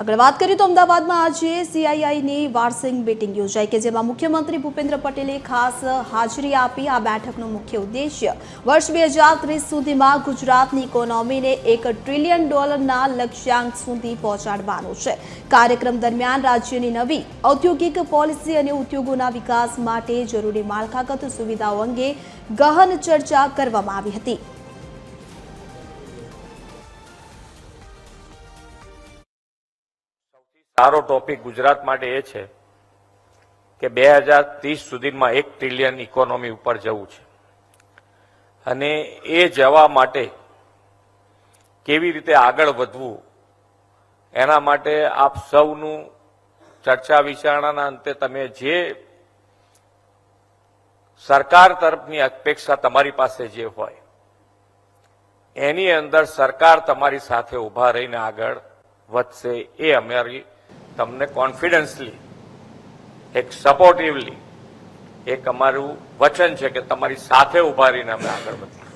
આગળ વાત કરીએ તો અમદાવાદમાં આજે સીઆઈઆઈની વાર્ષિક મીટિંગ યોજાઈ કે જેમાં મુખ્યમંત્રી ભૂપેન્દ્ર પટેલે ખાસ હાજરી આપી। આ બેઠકનો મુખ્ય ઉદ્દેશ્ય વર્ષ 2030 સુધીમાં ગુજરાતની ઇકોનોમીને $1 ટ્રિલિયન લક્ષ્યાંક સુધી પહોંચાડવાનો છે। કાર્યક્રમ દરમિયાન રાજ્યની નવી ઔદ્યોગિક પોલિસી અને ઉદ્યોગોના વિકાસ માટે જરૂરી માળખાગત સુવિધાઓ અંગે ગહન ચર્ચા કરવામાં આવી હતી। સારો ટોપિક ગુજરાત માટે એ છે કે 2030 સુધીમાં 1 ટ્રિલિયન ઇકોનોમી ઉપર જવું છે અને એ જવા માટે કેવી રીતે આગળ વધવું એના માટે આપ સૌનું ચર્ચા વિચારણાના અંતે તમે જે સરકાર તરફની અપેક્ષા તમારી પાસે જે હોય એની અંદર સરકાર તમારી સાથે ઊભા રહીને આગળ વધશે એ અમારી તમને કોન્ફિડન્સલી એક સપોર્ટિવલી એક અમારું વચન છે કે તમારી સાથે ઊભા રહીને અમે આગળ વધીએ।